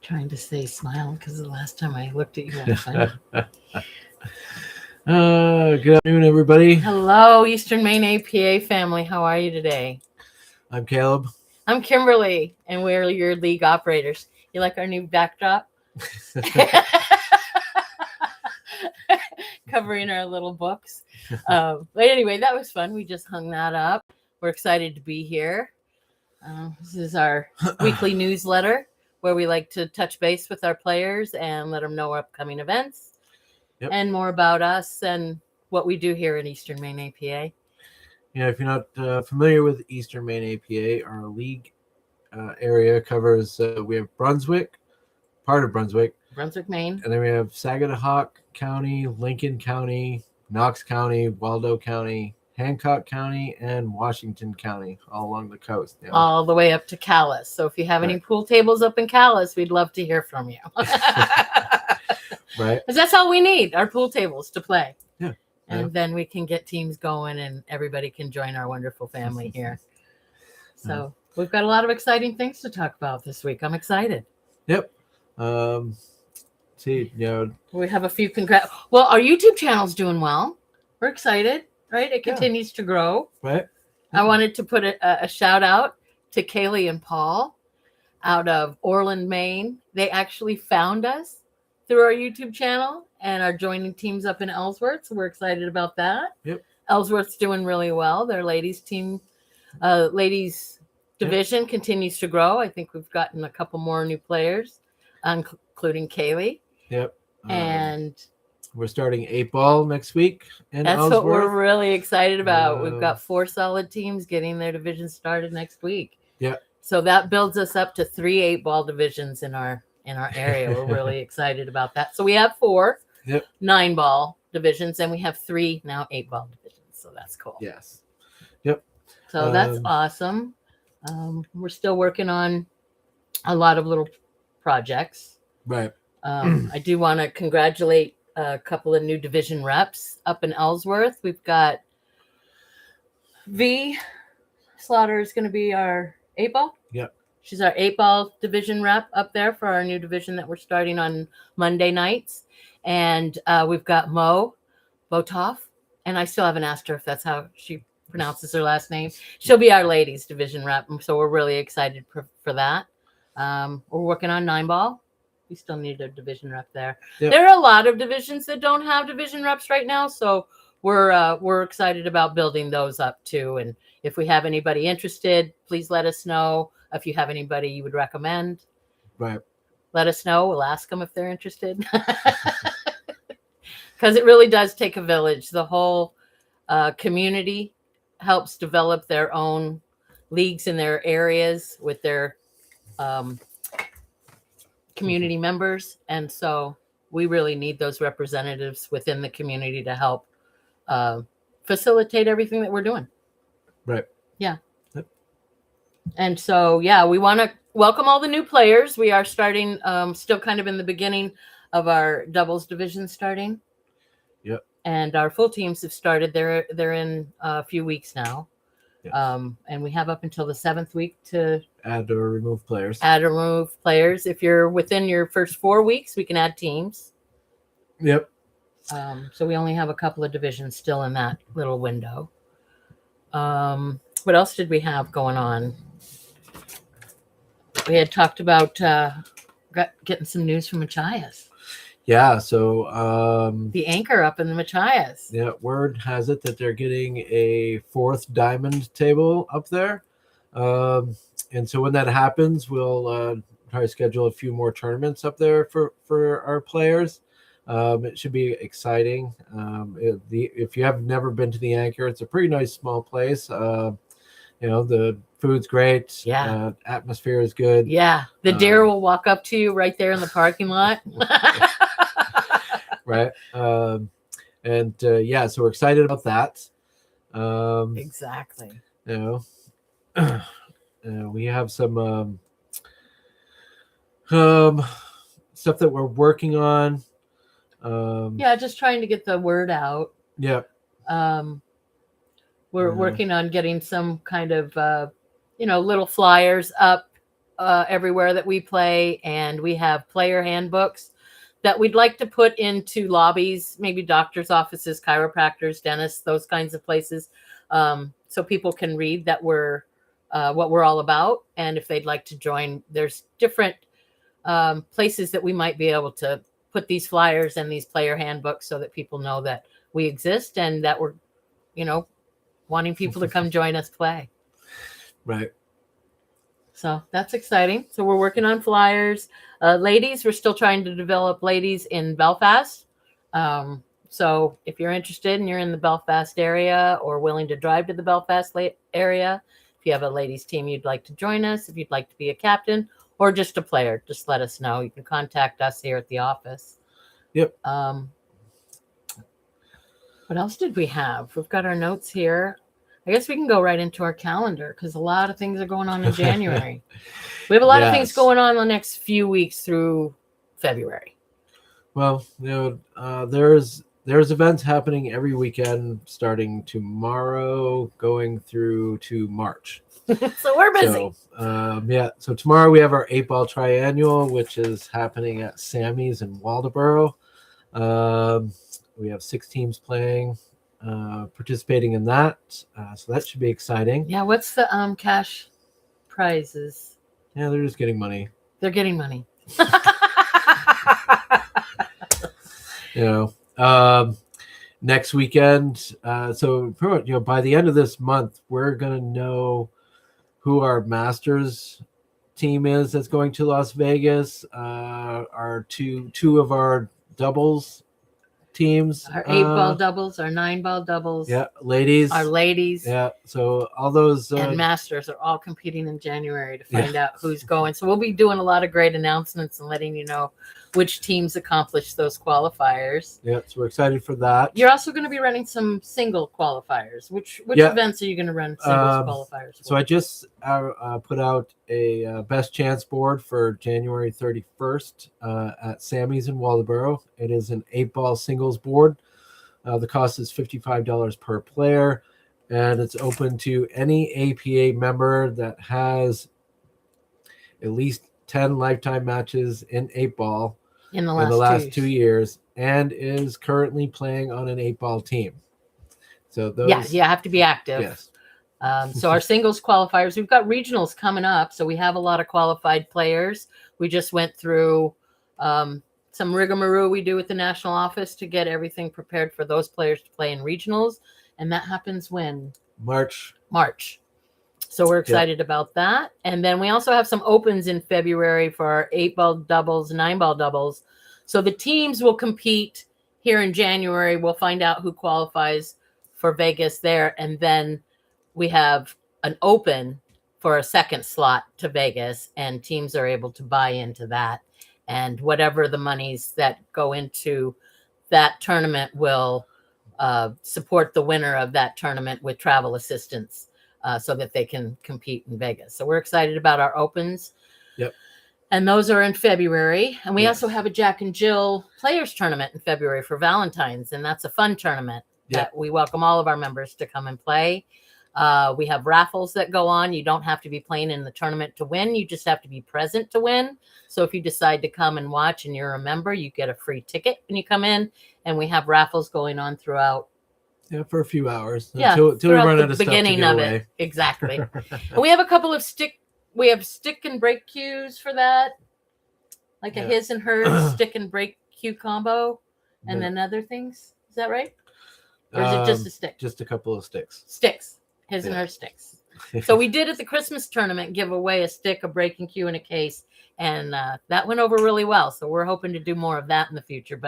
Trying to stay smiling because the last time I looked at you, I was funny. Good afternoon, everybody. Hello, Eastern Maine APA family. How are you today? I'm Caleb. I'm Kimberly, and we're your league operators. You like our new backdrop? Covering our little books. But anyway, that was fun. We just hung that up. We're excited to be here. This is our weekly newsletter where we like to touch base with our players and let them know our upcoming events and more about us and what we do here in Eastern Maine APA. Yeah, if you're not familiar with Eastern Maine APA, our league area covers, we have Brunswick, part of Brunswick, Maine. And then we have Saginaw County, Lincoln County, Knox County, Waldo County, Hancock County, and Washington County, all along the coast. You know? All the way up to Calais. So if you have any pool tables up in Calais, we'd love to hear from you. Right. Because that's all we need, our pool tables to play. Yeah. And then we can get teams going and everybody can join our wonderful family here. So we've got a lot of exciting things to talk about this week. I'm excited. Yep. See, we have a few Well, our YouTube channel's doing well. We're excited, right? It continues to grow. Right. I wanted to put a shout out to Kaylee and Paul out of Orland, Maine. They actually found us through our YouTube channel and are joining teams up in Ellsworth. So we're excited about that. Yep. Ellsworth's doing really well. Their ladies team, ladies division continues to grow. I think we've gotten a couple more new players, including Kaylee. Yep. And we're starting 8-ball next week in That's Ellsworth. what we're really excited about. We've got 4 solid teams getting their division started next week. Yeah. So that builds us up to 3 8-ball divisions in our area. We're really excited about that. So we have 4 9-ball divisions, and we have 3 now 8-ball divisions. So that's cool. Yes. Yep. So that's awesome. We're still working on a lot of little projects. Right. I do want to congratulate a couple of new division reps up in Ellsworth. We've got V. Slaughter is going to be our 8-ball. Yep. She's our 8-ball division rep up there for our new division that we're starting on Monday nights. And we've got Mo Botoff. And I still haven't asked her if that's how she pronounces her last name. She'll be our ladies division rep. So we're really excited for that. We're working on 9-ball. We still need a division rep there. Yep. There are a lot of divisions that don't have division reps right now. So we're excited about building those up too. And if we have anybody interested, please let us know. If you have anybody you would recommend, right? Let us know. We'll ask them if they're interested. Because it really does take a village. The whole community helps develop their own leagues in their areas with their community members. And so we really need those representatives within the community to help facilitate everything that we're doing. Right. Yeah. Yep. And so, we want to welcome all the new players. We are starting, still kind of in the beginning of our doubles division starting. Yep. And our full teams have started. They're in a few weeks now. Yes. And we have up until the 7th week to add or remove players. If you're within your first 4 weeks, we can add teams. Yep. So we only have a couple of divisions still in that little window. What else did we have going on? We had talked about getting some news from Machias. Yeah, so the anchor up in the Machias. Yeah, word has it that they're getting a 4th diamond table up there. And so when that happens, we'll probably schedule a few more tournaments up there for our players. It should be exciting. If you have never been to the Anchor, it's a pretty nice small place. The food's great. Yeah. Atmosphere is good. Yeah. The deer will walk up to you right there in the parking lot. Right. So we're excited about that. Exactly. We have some stuff that we're working on. Just trying to get the word out. Yeah. We're working on getting some kind of, little flyers up everywhere that we play, and we have player handbooks that we'd like to put into lobbies, maybe doctors' offices, chiropractors, dentists, those kinds of places, so people can read that we're what we're all about. And if they'd like to join, there's different places that we might be able to put these flyers and these player handbooks so that people know that we exist and that we're, wanting people to come join us play. Right. So that's exciting. So we're working on flyers. Ladies, we're still trying to develop ladies in Belfast. So if you're interested and you're in the Belfast area or willing to drive to the Belfast area, if you have a ladies team you'd like to join us, if you'd like to be a captain or just a player, just let us know. You can contact us here at the office. Yep. What else did we have? We've got our notes here. I guess we can go right into our calendar because a lot of things are going on in January. We have a lot of things going on the next few weeks through February. Well, there's events happening every weekend starting tomorrow going through to March. So we're busy. So tomorrow we have our 8-ball triannual, which is happening at Sammy's in Waldoboro. We have 6 teams playing, participating in that. So that should be exciting. Yeah. What's the cash prizes? Yeah, they're just getting money. They're getting money. Next weekend. So by the end of this month, we're gonna know who our Masters team is that's going to Las Vegas. Our two of our doubles teams, our 8-ball doubles, our 9-ball doubles, ladies, our ladies, so all those and Masters are all competing in January to find out who's going. So we'll be doing a lot of great announcements and letting you know which teams accomplished those qualifiers. So we're excited for that. You're also going to be running some single qualifiers. Which events are you going to run singles qualifiers for? So I just put out a best chance board for January 31st at Sammy's in Waldoboro. It is an 8-ball singles board. The cost is $55 per player, and it's open to any APA member that has at least 10 lifetime matches in 8-ball in the last 2 years and is currently playing on an 8-ball team. So those, you have to be active. Yes. So our singles qualifiers, we've got regionals coming up. So we have a lot of qualified players. We just went through some rigmarole we do with the national office to get everything prepared for those players to play in regionals. And that happens when? March. So we're excited about that. And then we also have some opens in February for our 8-ball doubles, 9-ball doubles. So the teams will compete here in January. We'll find out who qualifies for Vegas there. And then we have an open for a second slot to Vegas, and teams are able to buy into that. And whatever the monies that go into that tournament will support the winner of that tournament with travel assistance. So that they can compete in Vegas. So we're excited about our opens. Yep. And those are in February. And we also have a Jack and Jill Players Tournament in February for Valentine's. And that's a fun tournament that we welcome all of our members to come and play. We have raffles that go on. You don't have to be playing in the tournament to win. You just have to be present to win. So if you decide to come and watch and you're a member, you get a free ticket when you come in. And we have raffles going on throughout. Yeah, for a few hours. Until we run out of beginning stuff to of give away. It. Exactly. And we have a couple of stick and break cues for that. Like a his and hers stick and break cue combo. And then other things. Is that right? Or is it just a stick? Just a couple of sticks. Sticks. His and her sticks. So we did at the Christmas tournament give away a stick, a breaking cue, and a case. And that went over really well. So we're hoping to do more of that in the future.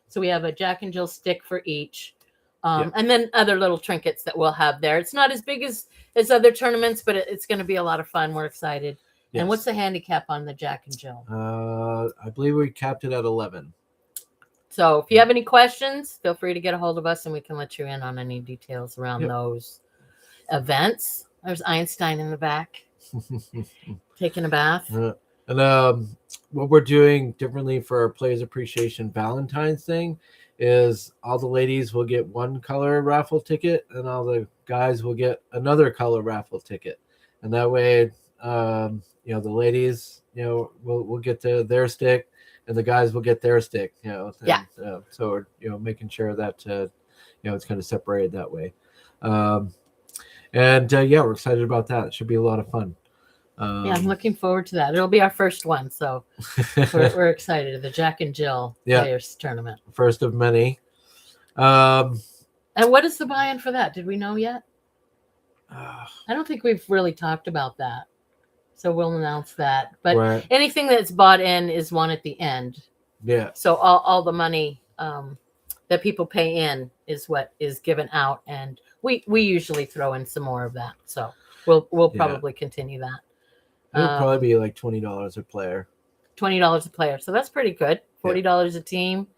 So we have a Jack and Jill stick for each. And then other little trinkets that we'll have there. It's not as big as other tournaments, but it's going to be a lot of fun. We're excited. Yes. And what's the handicap on the Jack and Jill? I believe we capped it at 11. So if you have any questions, feel free to get a hold of us and we can let you in on any details around those events. There's Einstein in the back taking a bath. And what we're doing differently for our Players Appreciation Valentine's thing is all the ladies will get one color raffle ticket and all the guys will get another color raffle ticket. And that way The ladies, will get their stick, and the guys will get their stick. So we're making sure that it's kind of separated that way. We're excited about that. It should be a lot of fun. I'm looking forward to that. It'll be our first one, so we're excited. The Jack and Jill Players Tournament, first of many. And what is the buy-in for that? Did we know yet? I don't think we've really talked about that, so we'll announce that. But anything that's bought in is won at the end. Yeah. So all the money that people pay in is what is given out, and we usually throw in some more of that. So we'll probably continue that. It'll probably be like $20 a player. $20 a player, so that's pretty good. $40 a team,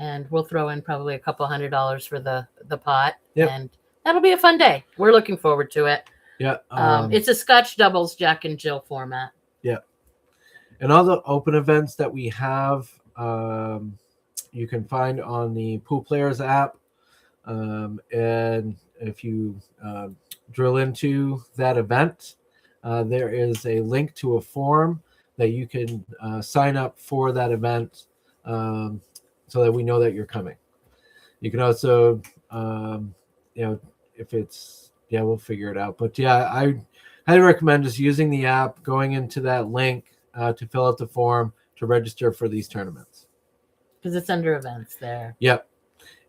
and we'll throw in probably a couple $100 for the pot, and that'll be a fun day. We're looking forward to it. Yeah, it's a Scotch doubles Jack and Jill format. Yeah, and all the open events that we have, you can find on the Pool Players app, and if you drill into that event, there is a link to a form that you can sign up for that event, so that we know that you're coming. You can also, if it's, we'll figure it out. But I highly recommend just using the app, going into that link to fill out the form to register for these tournaments. Because it's under events there. Yep.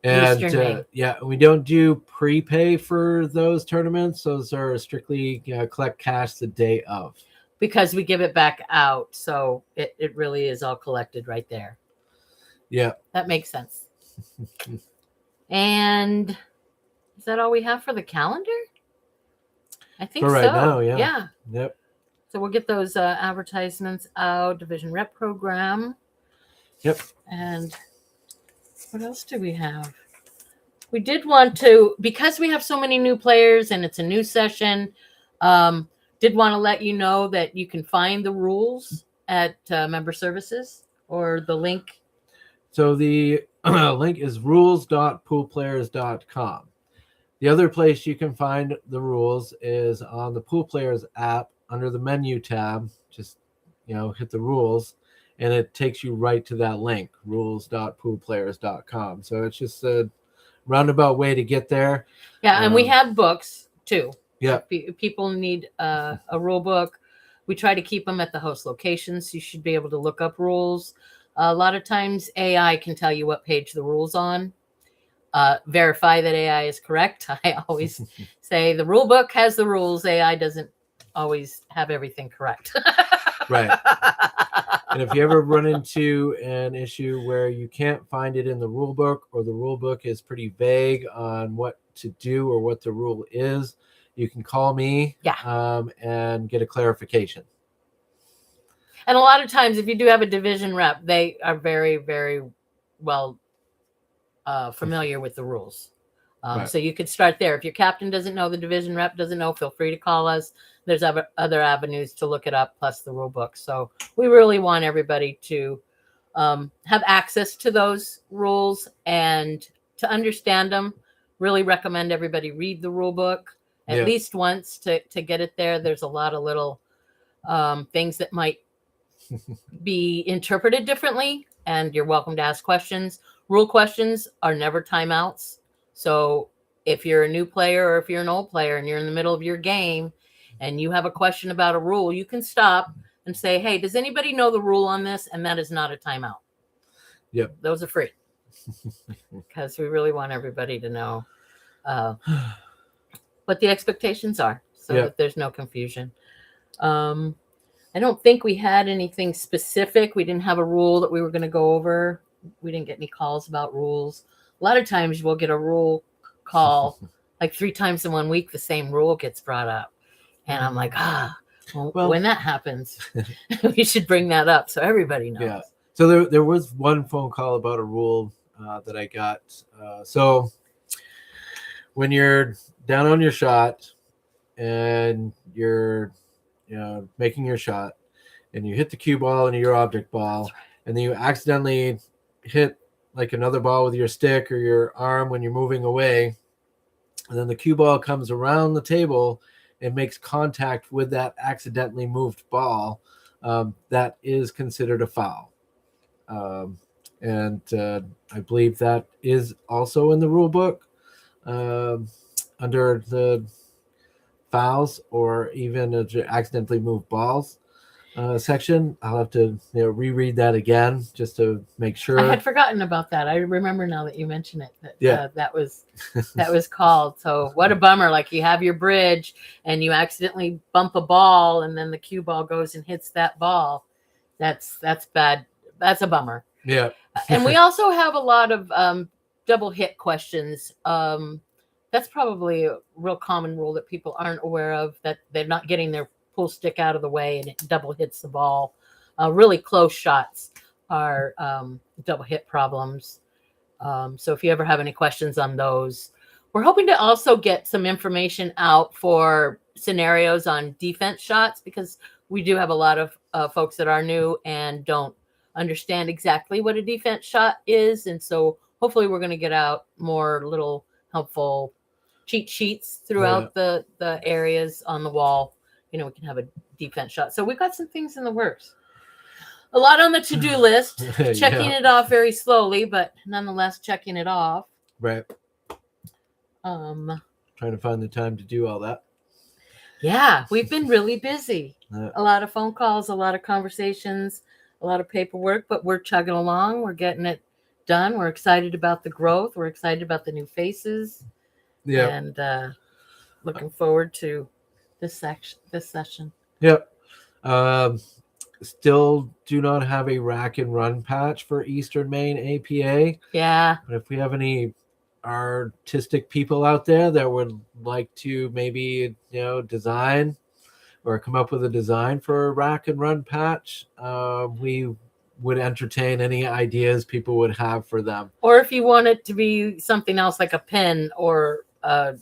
And we don't do prepay for those tournaments. Those are strictly collect cash the day of. Because we give it back out. So it really is all collected right there. Yeah. That makes sense. And is that all we have for the calendar? I think for right now, yeah. Yeah. Yep. So we'll get those advertisements out, division rep program. Yep. And what else do we have? We did want to, because we have so many new players and it's a new session, did want to let you know that you can find the rules at member services, or the link. So the link is rules.poolplayers.com. The other place you can find the rules is on the Pool Players app under the menu tab. Just, hit the rules, and it takes you right to that link, rules.poolplayers.com. So it's just a roundabout way to get there. Yeah, and we have books too. Yeah. If people need a rule book, we try to keep them at the host locations. You should be able to look up rules. A lot of times AI can tell you what page the rule's on. Verify that AI is correct. I always say the rule book has the rules. AI doesn't always have everything correct. Right. And if you ever run into an issue where you can't find it in the rule book, or the rule book is pretty vague on what to do or what the rule is, you can call me and get a clarification. And a lot of times, if you do have a division rep, they are very, very well familiar with the rules. Right. So you could start there. If your captain doesn't know, the division rep doesn't know, feel free to call us. There's other avenues to look it up, plus the rule book. So we really want everybody to have access to those rules and to understand them. Really recommend everybody read the rule book at least once to get it there. There's a lot of little things that might be interpreted differently, and you're welcome to ask questions. Rule questions are never timeouts. So if you're a new player or if you're an old player and you're in the middle of your game and you have a question about a rule, you can stop and say, hey, does anybody know the rule on this? And that is not a timeout. Yep. Those are free, because we really want everybody to know what the expectations are, so that there's no confusion. I don't think we had anything specific. We didn't have a rule that we were going to go over. We didn't get any calls about rules. A lot of times we'll get a rule call like 3 times in 1 week. The same rule gets brought up. And I'm like, well, when that happens, we should bring that up so everybody knows. Yeah. So there was one phone call about a rule that I got. So when you're down on your shot and you're making your shot, and you hit the cue ball into your object ball, and then you accidentally hit like another ball with your stick or your arm when you're moving away, and then the cue ball comes around the table and makes contact with that accidentally moved ball, that is considered a foul. And I believe that is also in the rule book under the fouls or even accidentally moved balls section. I'll have to reread that again just to make sure. I had forgotten about that. I remember now that you mention it. That, that was called. So what a bummer! Like you have your bridge and you accidentally bump a ball, and then the cue ball goes and hits that ball. That's bad. That's a bummer. Yeah. And we also have a lot of double hit questions. That's probably a real common rule that people aren't aware of, that they're not getting their pull stick out of the way and it double hits the ball. Really close shots are double hit problems. So if you ever have any questions on those, we're hoping to also get some information out for scenarios on defense shots, because we do have a lot of folks that are new and don't understand exactly what a defense shot is. And so hopefully we're going to get out more little helpful cheat sheets throughout the areas on the wall. We can have a defense shot. So we've got some things in the works. A lot on the to-do list, checking it off very slowly, but nonetheless checking it off. Right. Trying to find the time to do all that. Yeah, we've been really busy. A lot of phone calls, a lot of conversations, a lot of paperwork, but we're chugging along. We're getting it done. We're excited about the growth. We're excited about the new faces. Yeah. And looking forward to this session. Yep. Still do not have a rack and run patch for Eastern Maine APA. Yeah. But if we have any artistic people out there that would like to maybe, design or come up with a design for a rack and run patch, we would entertain any ideas people would have for them. Or if you want it to be something else like a pen or a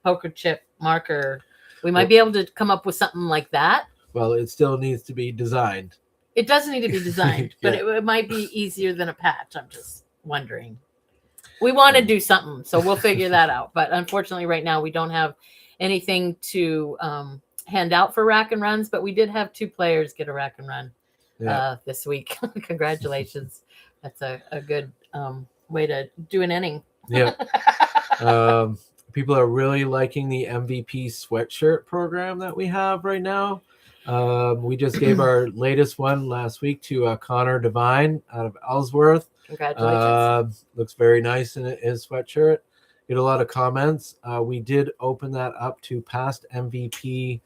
poker chip marker, we might be able to come up with something like that. Well, it still needs to be designed. It does need to be designed, but it might be easier than a patch. I'm just wondering. We want to do something, so we'll figure that out. But unfortunately, right now, we don't have anything to hand out for rack and runs, but we did have 2 players get a rack and run this week. Congratulations. That's a good way to do an inning. Yeah. People are really liking the MVP sweatshirt program that we have right now. We just gave our latest one last week to Connor Devine out of Ellsworth. Congratulations. Looks very nice in his sweatshirt. Get a lot of comments. We did open that up to past MVP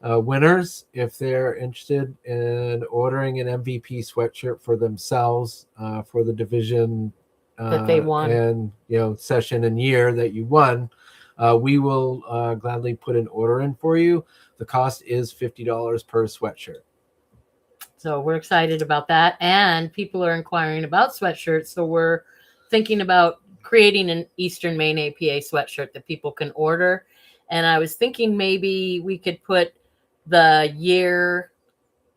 winners if they're interested in ordering an MVP sweatshirt for themselves for the division that they won and session and year that you won. We will gladly put an order in for you. The cost is $50 per sweatshirt. So we're excited about that. And people are inquiring about sweatshirts. So we're thinking about creating an Eastern Maine APA sweatshirt that people can order. And I was thinking maybe we could put the year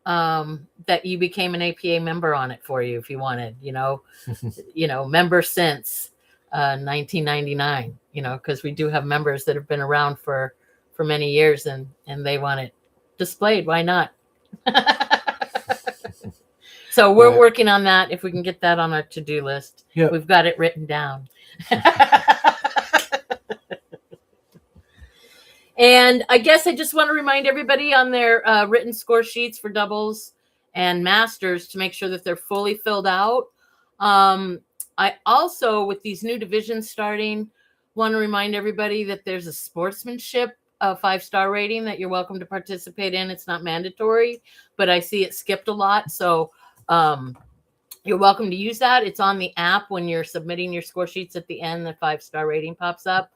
that you became an APA member on it for you if you wanted, member since 1999, because we do have members that have been around for many years and they want it displayed. Why not? So we're working on that. If we can get that on our to-do list, We've got it written down. And I guess I just want to remind everybody on their written score sheets for doubles and masters to make sure that they're fully filled out. I also, with these new divisions starting, want to remind everybody that there's a sportsmanship 5-star rating that you're welcome to participate in. It's not mandatory, but I see it skipped a lot. So you're welcome to use that. It's on the app when you're submitting your score sheets at the end, the 5-star rating pops up.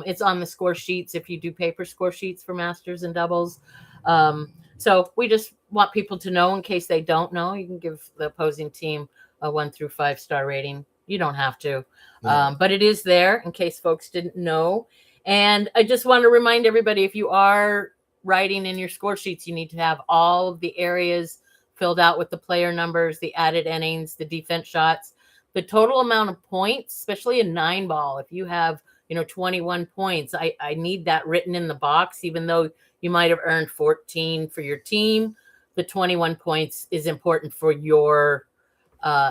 It's on the score sheets if you do paper score sheets for masters and doubles. So we just want people to know in case they don't know. You can give the opposing team a 1 through 5-star rating. You don't have to, but it is there in case folks didn't know. And I just want to remind everybody, if you are writing in your score sheets, you need to have all of the areas filled out with the player numbers, the added innings, the defense shots, the total amount of points, especially a 9-ball. If you have 21 points, I need that written in the box, even though you might have earned 14 for your team. The 21 points is important for your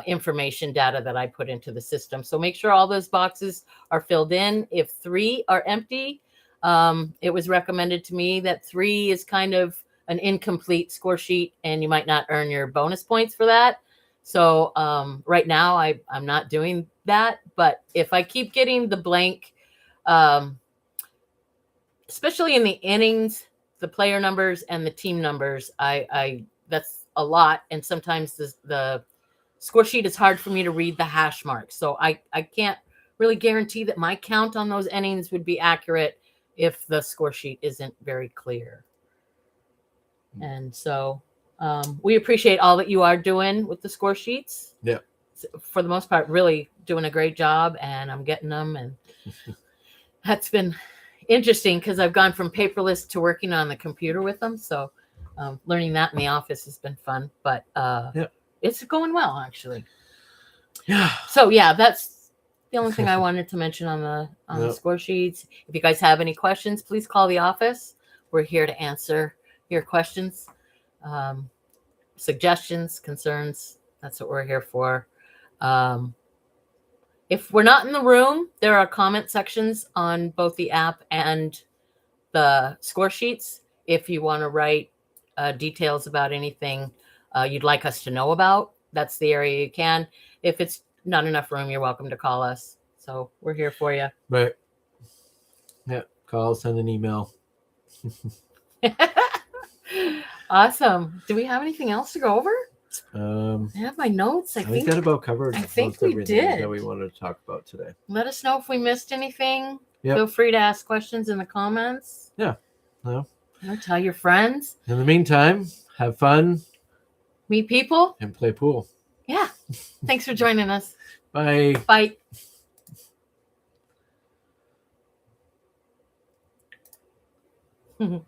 information data that I put into the system. So make sure all those boxes are filled in. If 3 are empty, it was recommended to me that 3 is kind of an incomplete score sheet and you might not earn your bonus points for that. So right now I'm not doing that, but if I keep getting the blank, especially in the innings, the player numbers and the team numbers, I that's a lot. And sometimes the score sheet is hard for me to read the hash marks. So I can't really guarantee that my count on those innings would be accurate if the score sheet isn't very clear. And so we appreciate all that you are doing with the score sheets. Yeah. For the most part, really doing a great job, and I'm getting them. And that's been interesting because I've gone from paperless to working on the computer with them. So learning that in the office has been fun, but it's going well, actually. Yeah. So yeah, that's the only thing I wanted to mention on the score sheets. If you guys have any questions, please call the office. We're here to answer your questions, suggestions, concerns. That's what we're here for. If we're not in the room, there are comment sections on both the app and the score sheets. If you want to write details about anything you'd like us to know about, that's the area you can. If it's not enough room, you're welcome to call us. So we're here for you. Right. Yeah. Call, send an email. Awesome. Do we have anything else to go over? I have my notes. I think that about covered. I think most we everything did. that we wanted to talk about today. Let us know if we missed anything. Yep. Feel free to ask questions in the comments. Yeah. No. Tell your friends. In the meantime, have fun. Meet people. And play pool. Yeah. Thanks for joining us. Bye. Bye.